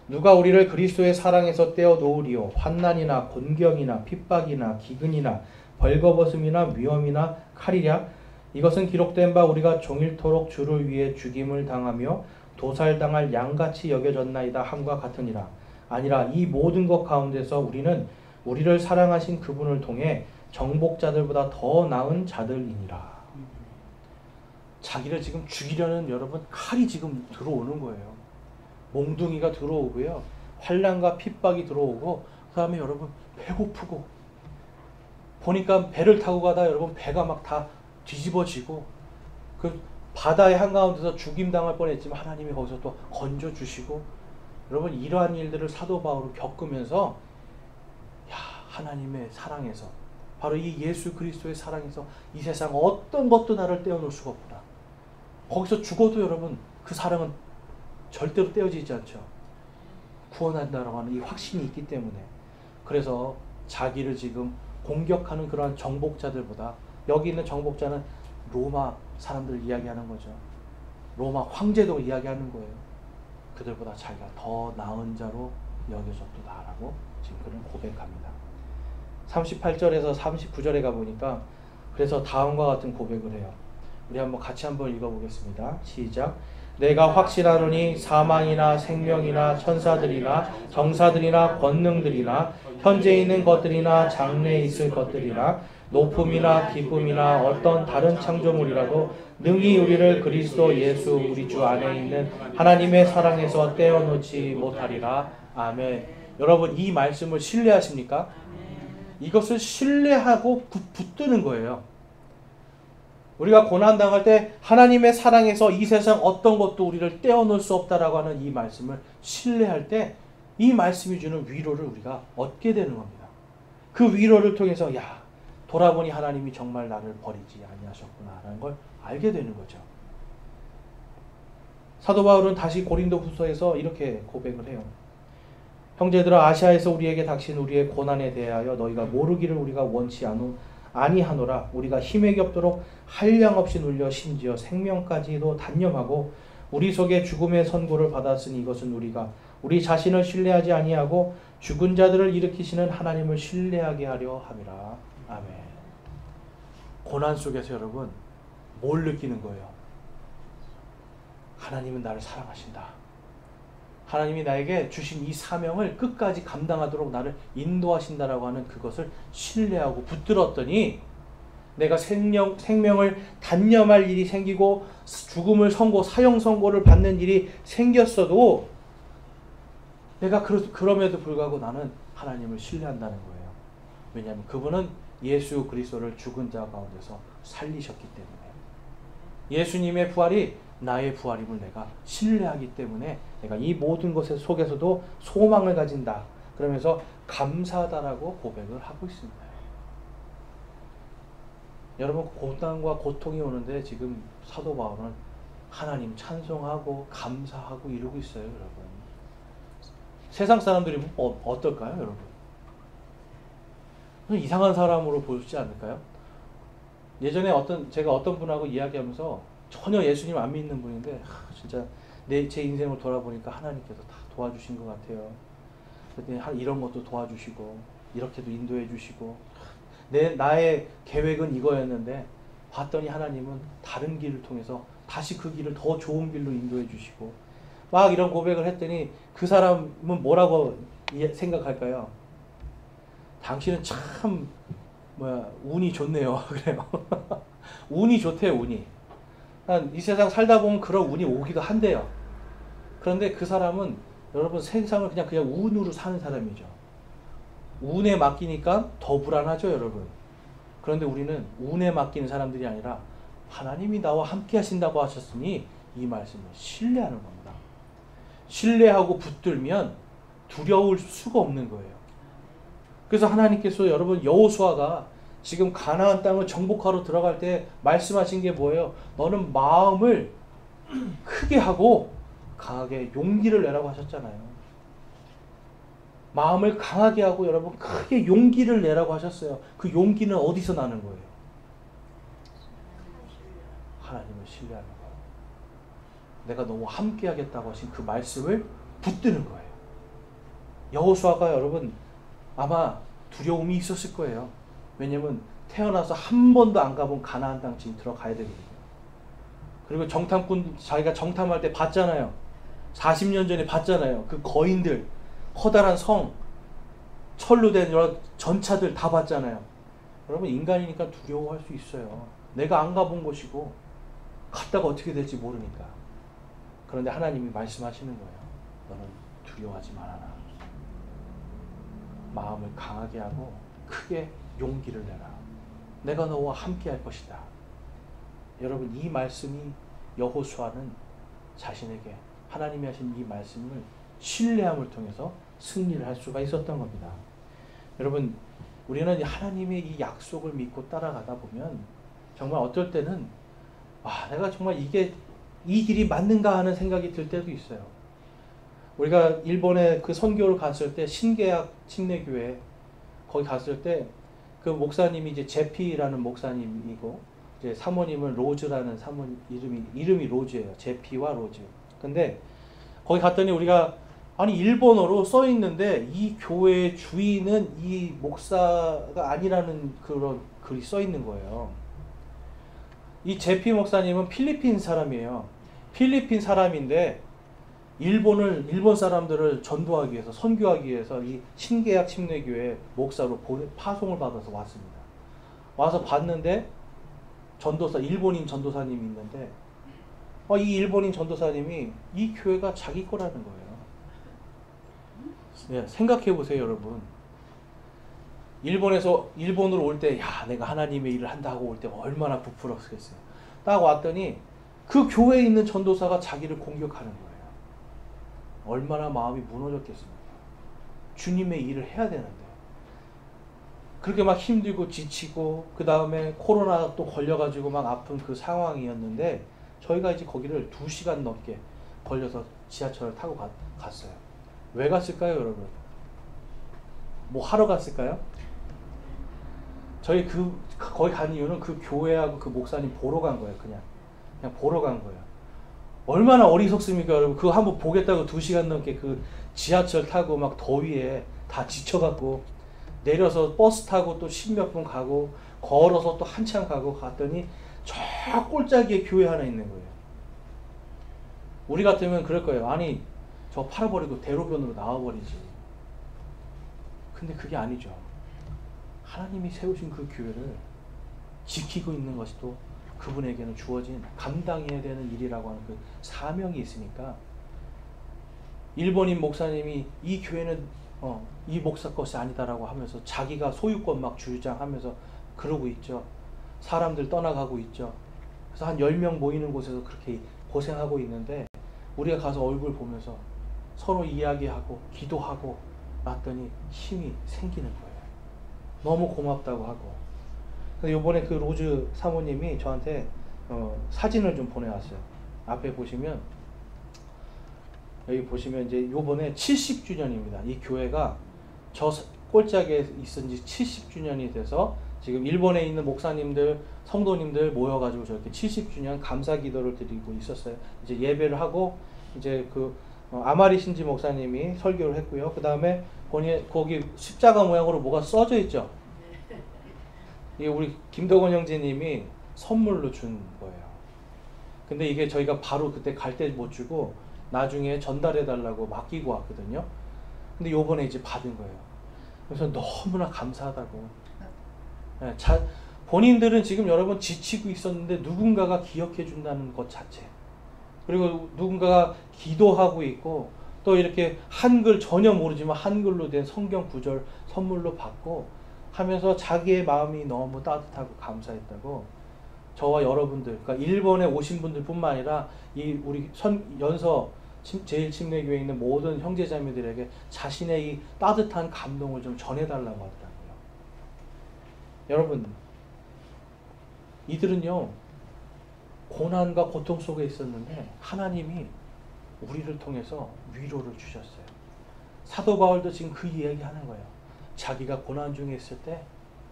누가 우리를 그리스도의 사랑에서 떼어 놓으리요 환난이나 곤경이나 핍박이나 기근이나 벌거벗음이나 위험이나 칼이랴 이것은 기록된 바 우리가 종일토록 주를 위해 죽임을 당하며 도살당할 양같이 여겨졌나이다 함과 같으니라. 아니라 이 모든 것 가운데서 우리는 우리를 사랑하신 그분을 통해 정복자들보다 더 나은 자들이니라. 자기를 지금 죽이려는 여러분 칼이 지금 들어오는 거예요. 몽둥이가 들어오고요. 환난과 핍박이 들어오고 그 다음에 여러분 배고프고 보니까 배를 타고 가다 여러분 배가 막 다 뒤집어지고 그 바다의 한가운데서 죽임당할 뻔했지만 하나님이 거기서 또 건져주시고 여러분 이러한 일들을 사도 바울은 겪으면서 야 하나님의 사랑에서 바로 이 예수 그리스도의 사랑에서 이 세상 어떤 것도 나를 떼어놓을 수가 없구나. 거기서 죽어도 여러분 그 사랑은 절대로 떼어지지 않죠. 구원한다라고 하는 이 확신이 있기 때문에 그래서 자기를 지금 공격하는 그러한 정복자들보다 여기 있는 정복자는 로마 사람들 이야기하는 거죠. 로마 황제도 이야기하는 거예요. 그들보다 자기가 더 나은 자로 여겨졌다라고 지금 그는 고백합니다. 38절에서 39절에 가보니까 그래서 다음과 같은 고백을 해요. 우리 같이 한번 읽어보겠습니다. 시작. 내가 확신하노니 사망이나 생명이나 천사들이나 정사들이나 권능들이나 현재 있는 것들이나 장래에 있을 것들이나 높음이나 기쁨이나 어떤 다른 창조물이라도 능히 우리를 그리스도 예수 우리 주 안에 있는 하나님의 사랑에서 떼어놓지 못하리라. 아멘. 여러분 이 말씀을 신뢰하십니까? 이것을 신뢰하고 붙드는 거예요. 우리가 고난당할 때 하나님의 사랑에서 이 세상 어떤 것도 우리를 떼어놓을 수 없다라고 하는 이 말씀을 신뢰할 때 이 말씀이 주는 위로를 우리가 얻게 되는 겁니다. 그 위로를 통해서 야 돌아보니 하나님이 정말 나를 버리지 아니하셨구나라는 걸 알게 되는 거죠. 사도 바울은 다시 고린도후서에서 이렇게 고백을 해요. 형제들아 아시아에서 우리에게 닥친 우리의 고난에 대하여 너희가 모르기를 우리가 원치 아니하노라. 우리가 힘에 겹도록 한량없이 눌려 심지어 생명까지도 단념하고 우리 속에 죽음의 선고를 받았으니 이것은 우리가 우리 자신을 신뢰하지 아니하고 죽은 자들을 일으키시는 하나님을 신뢰하게 하려 함이라. 아멘. 고난 속에서 여러분 뭘 느끼는 거예요? 하나님은 나를 사랑하신다. 하나님이 나에게 주신 이 사명을 끝까지 감당하도록 나를 인도하신다라고 하는 그것을 신뢰하고 붙들었더니 내가 생명을 단념할 일이 생기고 죽음을 사형 선고를 받는 일이 생겼어도 내가 그럼에도 불구하고 나는 하나님을 신뢰한다는 거예요. 왜냐하면 그분은 예수 그리스도를 죽은 자 가운데서 살리셨기 때문에 예수님의 부활이 나의 부활임을 내가 신뢰하기 때문에 내가 이 모든 것 속에서도 소망을 가진다. 그러면서 감사하다라고 고백을 하고 있습니다. 여러분 고난과 고통이 오는데 지금 사도 바울은 하나님 찬송하고 감사하고 이러고 있어요. 여러분 세상 사람들이 어떨까요? 여러분 이상한 사람으로 보지 않을까요? 예전에 제가 어떤 분하고 이야기하면서 전혀 예수님 안 믿는 분인데 진짜 제 인생을 돌아보니까 하나님께서 다 도와주신 것 같아요. 그랬더니 이런 것도 도와주시고 이렇게도 인도해 주시고 나의 계획은 이거였는데 봤더니 하나님은 다른 길을 통해서 다시 그 길을 더 좋은 길로 인도해 주시고 막 이런 고백을 했더니 그 사람은 뭐라고 생각할까요? 당신은 참 운이 좋네요. 그래요. 운이 좋대요. 운이. 이 세상 살다 보면 그런 운이 오기도 한대요. 그런데 그 사람은 여러분 세상을 그냥 운으로 사는 사람이죠. 운에 맡기니까 더 불안하죠, 여러분. 그런데 우리는 운에 맡기는 사람들이 아니라 하나님이 나와 함께 하신다고 하셨으니 이 말씀을 신뢰하는 겁니다. 신뢰하고 붙들면 두려울 수가 없는 거예요. 그래서 하나님께서 여러분 여호수아가 지금 가나안 땅을 정복하러 들어갈 때 말씀하신 게 뭐예요? 너는 마음을 크게 하고 강하게 용기를 내라고 하셨잖아요. 마음을 강하게 하고 여러분 크게 용기를 내라고 하셨어요. 그 용기는 어디서 나는 거예요? 하나님을 신뢰하는 거예요. 내가 너무 함께 하겠다고 하신 그 말씀을 붙드는 거예요. 여호수아가 여러분 아마 두려움이 있었을 거예요. 왜냐면 태어나서 한 번도 안 가본 가나안 땅 지금 들어가야 되거든요. 그리고 정탐꾼 자기가 정탐할 때 봤잖아요. 40년 전에 봤잖아요. 그 거인들, 커다란 성, 철로 된 여러 전차들 다 봤잖아요. 여러분 인간이니까 두려워할 수 있어요. 내가 안 가본 곳이고 갔다가 어떻게 될지 모르니까. 그런데 하나님이 말씀하시는 거예요. 너는 두려워하지 말아라. 마음을 강하게 하고 크게 용기를 내라. 내가 너와 함께 할 것이다. 여러분 이 말씀이 여호수아는 자신에게 하나님이 하신 이 말씀을 신뢰함을 통해서 승리를 할 수가 있었던 겁니다. 여러분 우리는 하나님의 이 약속을 믿고 따라가다 보면 정말 어떨 때는 내가 정말 이게 이 길이 맞는가 하는 생각이 들 때도 있어요. 우리가 일본에 그 선교를 갔을 때 신계약 침례교회 거기 갔을 때 그 목사님이 이제 제피라는 목사님이고 이제 사모님은 로즈라는 사모님 이름이 로즈예요. 제피와 로즈. 근데 거기 갔더니 우리가 아니 일본어로 써 있는데 이 교회의 주인은 이 목사가 아니라는 그런 글이 써 있는 거예요. 이 제피 목사님은 필리핀 사람이에요. 필리핀 사람인데 일본 사람들을 전도하기 위해서 선교하기 위해서 이 신계약 침례교회 목사로 파송을 받아서 왔습니다. 와서 봤는데 일본인 전도사님이 있는데 이 일본인 전도사님이 이 교회가 자기 거라는 거예요. 네, 생각해 보세요, 여러분. 일본으로 올 때 내가 하나님의 일을 한다고 올 때 얼마나 부풀었겠어요. 딱 왔더니 그 교회에 있는 전도사가 자기를 공격하는 거예요. 얼마나 마음이 무너졌겠습니까? 주님의 일을 해야 되는데 그렇게 막 힘들고 지치고 그 다음에 코로나 또 걸려가지고 막 아픈 그 상황이었는데 저희가 이제 거기를 2시간 넘게 걸려서 지하철을 타고 갔어요. 왜 갔을까요, 여러분? 뭐 하러 갔을까요? 저희 거기 간 이유는 그 교회하고 그 목사님 보러 간 거예요. 그냥 보러 간 거예요. 얼마나 어리석습니까, 여러분? 그거 한번 보겠다고 2시간 넘게 그 지하철 타고 막 더위에 다 지쳐갖고 내려서 버스 타고 또 10몇 분 가고 걸어서 또 한참 가고 갔더니 저 꼴짜기에 교회 하나 있는 거예요. 우리 같으면 그럴 거예요. 아니 저 팔아버리고 대로변으로 나와버리지. 근데 그게 아니죠. 하나님이 세우신 그 교회를 지키고 있는 것이 또 그분에게는 주어진 감당해야 되는 일이라고 하는 그 사명이 있으니까 일본인 목사님이 이 교회는 이 목사 것이 아니다라고 하면서 자기가 소유권 막 주장하면서 그러고 있죠. 사람들 떠나가고 있죠. 그래서 한 10명 모이는 곳에서 그렇게 고생하고 있는데 우리가 가서 얼굴 보면서 서로 이야기하고 기도하고 났더니 힘이 생기는 거예요. 너무 고맙다고 하고. 근데 요번에 그 로즈 사모님이 저한테 사진을 좀 보내왔어요. 앞에 보시면 여기 보시면 이제 요번에 70주년입니다. 이 교회가 저 꼴짝에 있은 지 70주년이 돼서 지금 일본에 있는 목사님들, 성도님들 모여가지고 저렇게 70주년 감사 기도를 드리고 있었어요. 이제 예배를 하고 이제 그 아마리 신지 목사님이 설교를 했고요. 그 다음에 거기 십자가 모양으로 뭐가 써져 있죠. 이게 우리 김덕원 형제님이 선물로 준 거예요. 근데 이게 저희가 바로 그때 갈 때 못 주고 나중에 전달해 달라고 맡기고 왔거든요. 근데 요번에 이제 받은 거예요. 그래서 너무나 감사하다고. 네, 본인들은 지금 여러분 지치고 있었는데 누군가가 기억해 준다는 것 자체. 그리고 누군가가 기도하고 있고 또 이렇게 한글 전혀 모르지만 한글로 된 성경 구절 선물로 받고 하면서 자기의 마음이 너무 따뜻하고 감사했다고 저와 여러분들, 그러니까 일본에 오신 분들뿐만 아니라 이 우리 연서 제1침례교회에 있는 모든 형제자매들에게 자신의 이 따뜻한 감동을 좀 전해달라고 하더라고요. 여러분, 이들은요 고난과 고통 속에 있었는데 하나님이 우리를 통해서 위로를 주셨어요. 사도 바울도 지금 그 이야기하는 거예요. 자기가 고난 중에 있을 때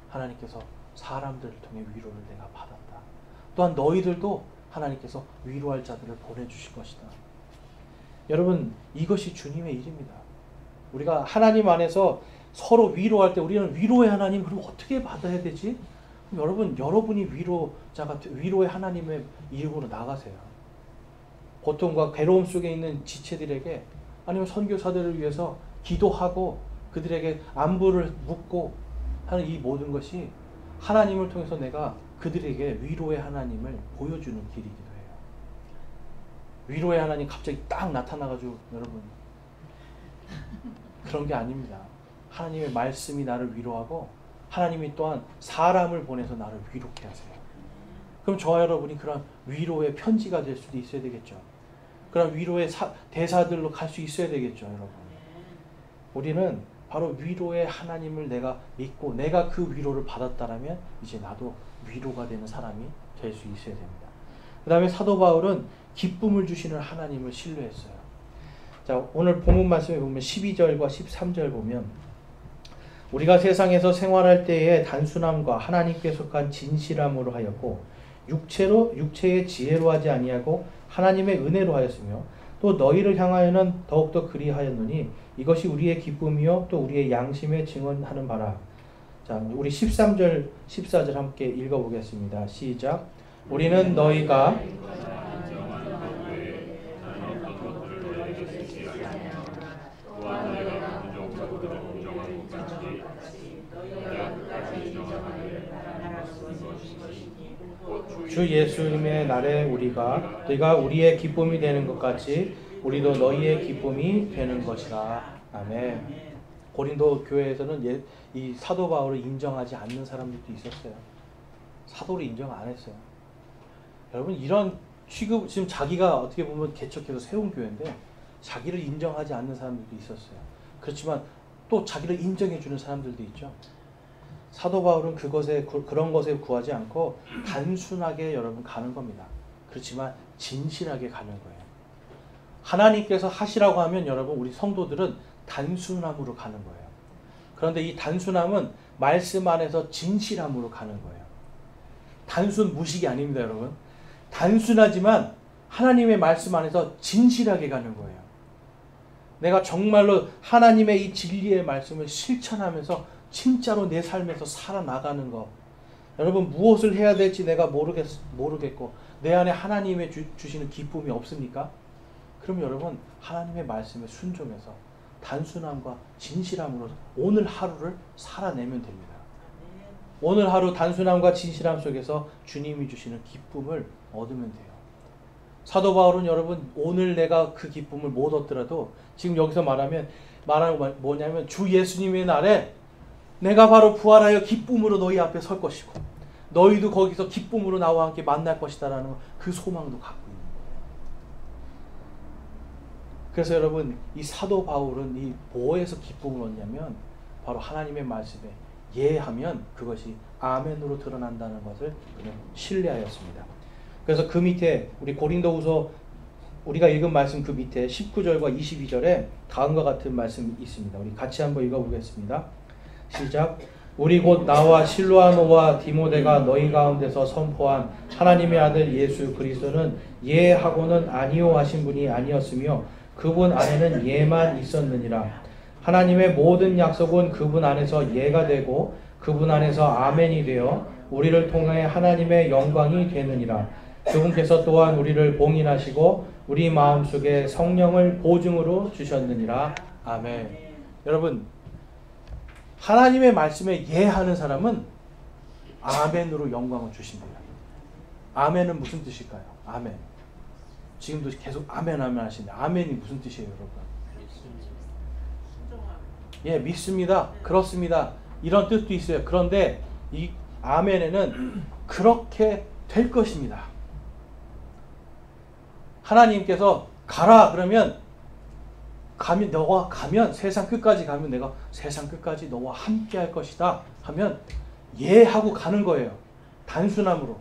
하나님께서 사람들을 통해 위로를 내가 받았다. 또한 너희들도 하나님께서 위로할 자들을 보내주실 것이다. 여러분, 이것이 주님의 일입니다. 우리가 하나님 안에서 서로 위로할 때 우리는 위로의 하나님, 그럼 어떻게 받아야 되지? 여러분, 여러분이 위로의 하나님의 이름으로 나가세요. 고통과 괴로움 속에 있는 지체들에게 아니면 선교사들을 위해서 기도하고 그들에게 안부를 묻고 하는 이 모든 것이 하나님을 통해서 내가 그들에게 위로의 하나님을 보여주는 길이기도 해요. 위로의 하나님 갑자기 딱 나타나가지고 여러분, 그런 게 아닙니다. 하나님의 말씀이 나를 위로하고 하나님이 또한 사람을 보내서 나를 위로케 하세요. 그럼 저와 여러분이 그런 위로의 편지가 될 수도 있어야 되겠죠. 그런 위로의 대사들로 갈 수 있어야 되겠죠, 여러분. 우리는 바로 위로의 하나님을 내가 믿고 내가 그 위로를 받았다라면 이제 나도 위로가 되는 사람이 될 수 있어야 됩니다. 그 다음에 사도 바울은 기쁨을 주시는 하나님을 신뢰했어요. 자, 오늘 본문 말씀에 보면 12절과 13절 보면 우리가 세상에서 생활할 때에 단순함과 하나님께 속한 진실함으로 하였고 육체의 지혜로 하지 아니하고 하나님의 은혜로 하였으며 또 너희를 향하여는 더욱더 그리하였노니 이것이 우리의 기쁨이요 또 우리의 양심에 증언하는 바라. 자, 우리 13절 14절 함께 읽어보겠습니다. 시작. 우리는 너희가 주 예수님의 날에 너희가 우리의 기쁨이 되는 것 같이 우리도 너희의 기쁨이 되는 것이라. 아멘. 고린도 교회에서는 이 사도 바울을 인정하지 않는 사람들도 있었어요. 사도를 인정 안 했어요. 여러분, 이런 취급, 지금 자기가 어떻게 보면 개척해서 세운 교회인데 자기를 인정하지 않는 사람들도 있었어요. 그렇지만 또 자기를 인정해주는 사람들도 있죠. 사도 바울은 그런 것에 구하지 않고 단순하게 여러분 가는 겁니다. 그렇지만 진실하게 가는 거예요. 하나님께서 하시라고 하면 여러분, 우리 성도들은 단순함으로 가는 거예요. 그런데 이 단순함은 말씀 안에서 진실함으로 가는 거예요. 단순 무식이 아닙니다, 여러분. 단순하지만 하나님의 말씀 안에서 진실하게 가는 거예요. 내가 정말로 하나님의 이 진리의 말씀을 실천하면서 진짜로 내 삶에서 살아나가는 것. 여러분, 무엇을 해야 될지 내가 모르겠고 내 안에 하나님의 주시는 기쁨이 없습니까? 그럼 여러분, 하나님의 말씀에 순종해서 단순함과 진실함으로 오늘 하루를 살아내면 됩니다. 오늘 하루 단순함과 진실함 속에서 주님이 주시는 기쁨을 얻으면 돼요. 사도 바울은 여러분, 오늘 내가 그 기쁨을 못 얻더라도 지금 여기서 말하는 건 뭐냐면 주 예수님의 날에 내가 바로 부활하여 기쁨으로 너희 앞에 설 것이고 너희도 거기서 기쁨으로 나와 함께 만날 것이다라는 그 소망도 갖고 있는 거예요. 그래서 여러분, 이 사도 바울은 이 뭐에서 기쁨을 얻냐면 바로 하나님의 말씀에 예하면 그것이 아멘으로 드러난다는 것을 그는 신뢰하였습니다. 그래서 그 밑에 우리 고린도후서 우리가 읽은 말씀 그 밑에 19절과 22절에 다음과 같은 말씀이 있습니다. 우리 같이 한번 읽어보겠습니다. 시작. 우리 곧 나와 실로아노와 디모데가 너희 가운데서 선포한 하나님의 아들 예수 그리스도는 예하고는 아니요 하신 분이 아니었으며 그분 안에는 예만 있었느니라. 하나님의 모든 약속은 그분 안에서 예가 되고 그분 안에서 아멘이 되어 우리를 통해 하나님의 영광이 되느니라. 그분께서 또한 우리를 봉인하시고 우리 마음속에 성령을 보증으로 주셨느니라. 아멘. 여러분, 하나님의 말씀에 예하는 사람은 아멘으로 영광을 주십니다. 아멘은 무슨 뜻일까요? 아멘. 지금도 계속 아멘 하시는데 아멘이 무슨 뜻이에요, 여러분? 예, 믿습니다. 그렇습니다. 이런 뜻도 있어요. 그런데 이 아멘에는 그렇게 될 것입니다. 하나님께서 가라 그러면 너와 가면 세상 끝까지 가면 내가 세상 끝까지 너와 함께 할 것이다 하면 예 하고 가는 거예요. 단순함으로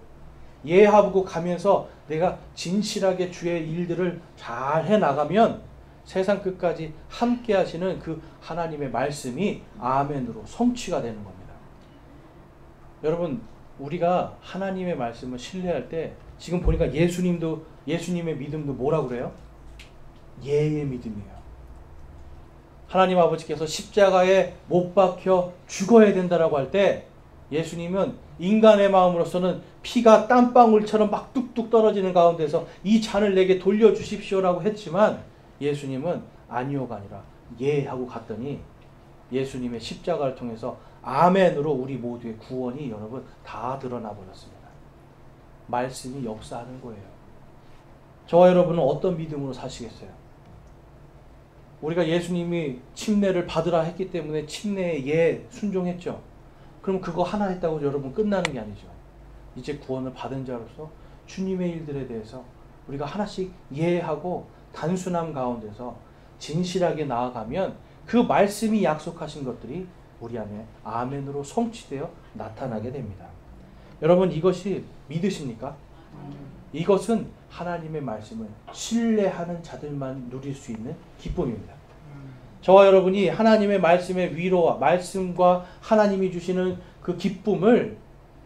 예 하고 가면서 내가 진실하게 주의 일들을 잘 해나가면 세상 끝까지 함께 하시는 그 하나님의 말씀이 아멘으로 성취가 되는 겁니다. 여러분, 우리가 하나님의 말씀을 신뢰할 때 지금 보니까 예수님의 믿음도 뭐라고 그래요? 예의 믿음이에요. 하나님 아버지께서 십자가에 못 박혀 죽어야 된다라고 할 때 예수님은 인간의 마음으로서는 피가 땀방울처럼 막 뚝뚝 떨어지는 가운데서 이 잔을 내게 돌려주십시오라고 했지만 예수님은 아니오가 아니라 예 하고 갔더니 예수님의 십자가를 통해서 아멘으로 우리 모두의 구원이 여러분 다 드러나 버렸습니다. 말씀이 역사하는 거예요. 저와 여러분은 어떤 믿음으로 사시겠어요? 우리가 예수님이 침례를 받으라 했기 때문에 침례에 예 순종했죠. 그럼 그거 하나 했다고 여러분 끝나는 게 아니죠. 이제 구원을 받은 자로서 주님의 일들에 대해서 우리가 하나씩 예하고 단순함 가운데서 진실하게 나아가면 그 말씀이 약속하신 것들이 우리 안에 아멘으로 성취되어 나타나게 됩니다. 여러분, 이것이 믿으십니까? 이것은 하나님의 말씀을 신뢰하는 자들만 누릴 수 있는 기쁨입니다. 저와 여러분이 하나님의 말씀의 위로와 말씀과 하나님이 주시는 그 기쁨을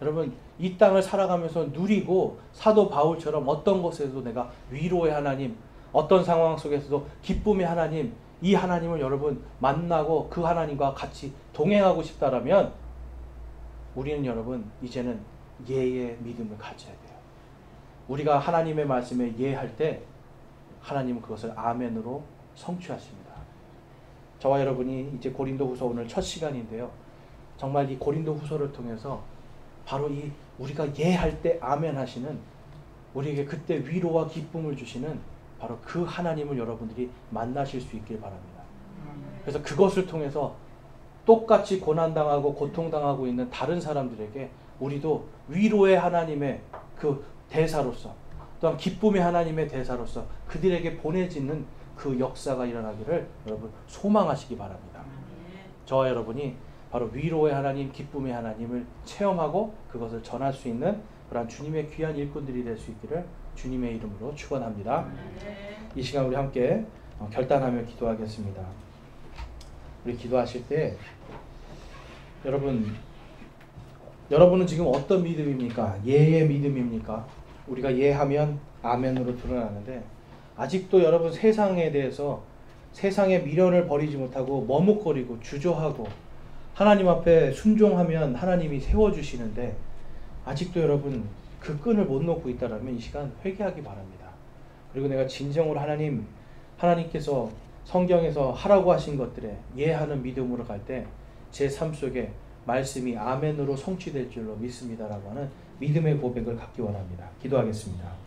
여러분 이 땅을 살아가면서 누리고 사도 바울처럼 어떤 것에서도 내가 위로의 하나님, 어떤 상황 속에서도 기쁨의 하나님, 이 하나님을 여러분 만나고 그 하나님과 같이 동행하고 싶다라면 우리는 여러분 이제는 예의 믿음을 가져야 돼요. 우리가 하나님의 말씀에 예할 때 하나님은 그것을 아멘으로 성취하십니다. 저와 여러분이 이제 고린도후서 오늘 첫 시간인데요. 정말 이 고린도후서를 통해서 바로 이 우리가 예할 때 아멘 하시는 우리에게 그때 위로와 기쁨을 주시는 바로 그 하나님을 여러분들이 만나실 수 있길 바랍니다. 그래서 그것을 통해서 똑같이 고난당하고 고통당하고 있는 다른 사람들에게 우리도 위로의 하나님의 그 대사로서 또한 기쁨의 하나님의 대사로서 그들에게 보내지는 그 역사가 일어나기를 여러분 소망하시기 바랍니다. 저와 여러분이 바로 위로의 하나님, 기쁨의 하나님을 체험하고 그것을 전할 수 있는 그러한 주님의 귀한 일꾼들이 될 수 있기를 주님의 이름으로 축원합니다. 이 시간 우리 함께 결단하며 기도하겠습니다. 우리 기도하실 때 여러분은 지금 어떤 믿음입니까? 예의 믿음입니까? 우리가 예하면 아멘으로 드러나는데 아직도 여러분 세상에 대해서 세상의 미련을 버리지 못하고 머뭇거리고 주저하고 하나님 앞에 순종하면 하나님이 세워주시는데 아직도 여러분 그 끈을 못 놓고 있다면 이 시간 회개하기 바랍니다. 그리고 내가 진정으로 하나님께서 성경에서 하라고 하신 것들에 예하는 믿음으로 갈 때 제 삶 속에 말씀이 아멘으로 성취될 줄로 믿습니다라고 하는 믿음의 고백을 갖기 원합니다. 기도하겠습니다.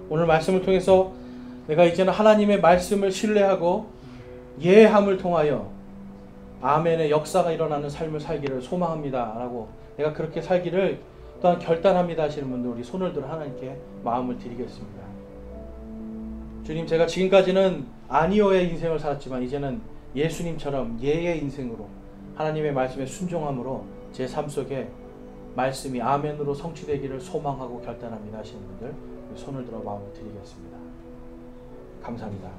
오늘 말씀을 통해서 내가 이제는 하나님의 말씀을 신뢰하고 예함을 통하여 아멘의 역사가 일어나는 삶을 살기를 소망합니다 라고 내가 그렇게 살기를 또한 결단합니다 하시는 분들 우리 손을 들어 하나님께 마음을 드리겠습니다. 주님, 제가 지금까지는 아니오의 인생을 살았지만 이제는 예수님처럼 예의 인생으로 하나님의 말씀에 순종함으로 제 삶 속에 말씀이 아멘으로 성취되기를 소망하고 결단합니다 하시는 분들 손을 들어 마음을 드리겠습니다. 감사합니다.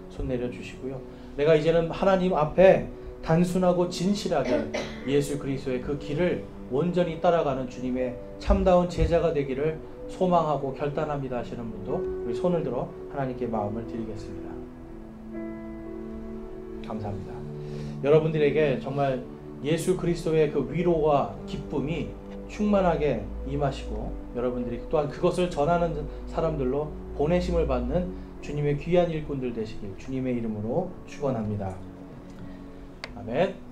손 내려주시고요. 내가 이제는 하나님 앞에 단순하고 진실하게 예수 그리스도의 그 길을 온전히 따라가는 주님의 참다운 제자가 되기를 소망하고 결단합니다 하시는 분도 우리 손을 들어 하나님께 마음을 드리겠습니다. 감사합니다. 여러분들에게 정말 예수 그리스도의 그 위로와 기쁨이 충만하게 임하시고 여러분들이 또한 그것을 전하는 사람들로 보내심을 받는 주님의 귀한 일꾼들 되시길 주님의 이름으로 축원합니다. 아멘.